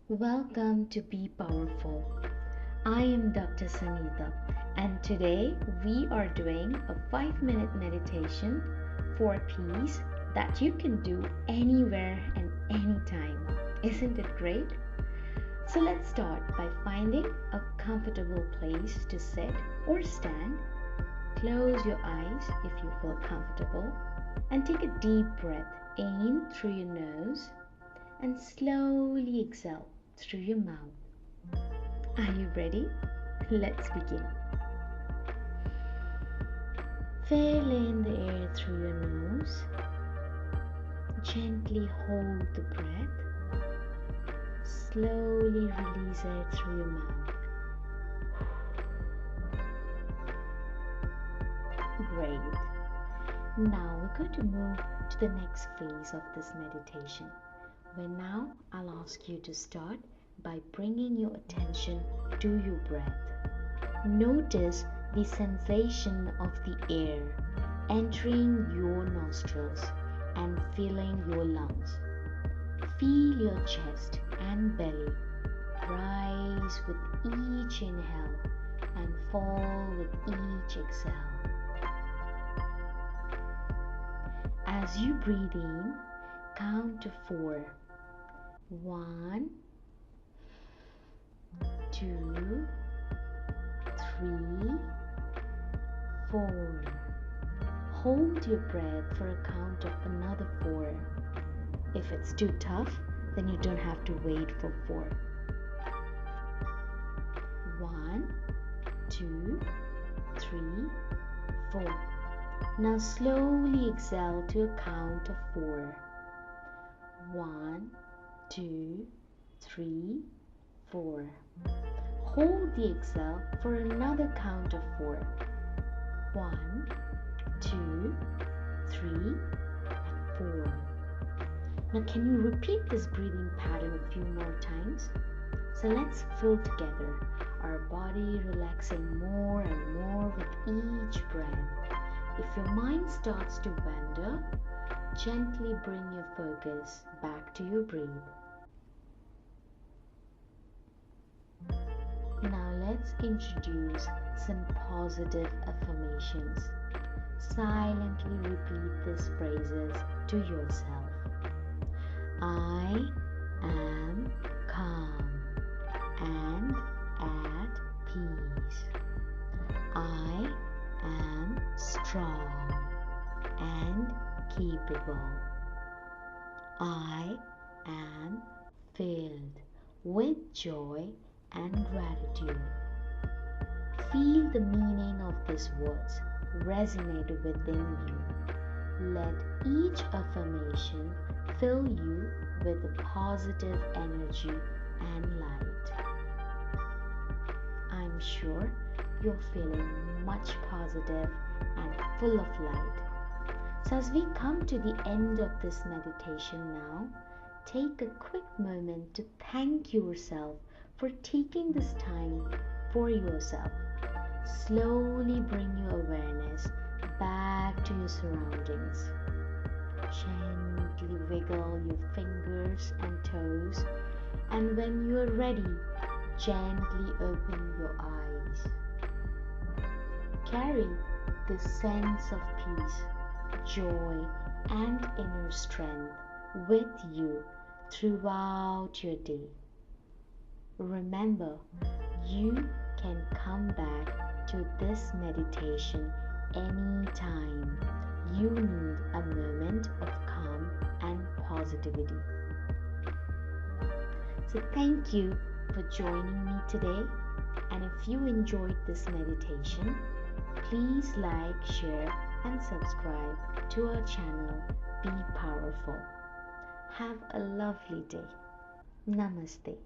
Welcome to Be Powerful. I am Dr. Sanghita, and today we are doing a 5-minute meditation for peace that you can do anywhere and anytime. Isn't it great? So let's start by finding a comfortable place to sit or stand. Close your eyes if you feel comfortable and take a deep breath in through your nose and slowly exhale through your mouth. Are you ready? Let's begin. Fill in the air through your nose. Gently hold the breath. Slowly release it through your mouth. Great. Now we're going to move to the next phase of this meditation, where now I'll ask you to start by bringing your attention to your breath. Notice the sensation of the air entering your nostrils and filling your lungs. Feel your chest and belly rise with each inhale and fall with each exhale. As you breathe in, count to 4. 1, 2, 3, 4. Hold your breath for a count of another 4. If it's too tough, then you don't have to wait for 4. 1, 2, 3, 4. Now slowly exhale to a count of 4. 1, 2, 3, 4. Hold the exhale for another count of 4. 1, 2, 3, and 4. Now can you repeat this breathing pattern a few more times? So let's feel together, our body relaxing more and more with each breath. If your mind starts to wander, gently bring your focus back to your breath. Now let's introduce some positive affirmations. Silently repeat these phrases to yourself. I am calm and at peace. I am strong and capable. I am filled with joy and gratitude. Feel the meaning of these words resonate within you. Let each affirmation fill you with a positive energy and light. I'm sure you're feeling much positive and full of light. So as we come to the end of this meditation now, take a quick moment to thank yourself for taking this time for yourself. Slowly bring your awareness back to your surroundings. Gently wiggle your fingers and toes, and when you are ready, gently open your eyes. Carry this sense of peace, joy, and inner strength with you throughout your day. Remember, you can come back to this meditation anytime you need a moment of calm and positivity. So thank you for joining me today, and if you enjoyed this meditation, please like, share and subscribe to our channel Be Powerful. Have a lovely day. Namaste.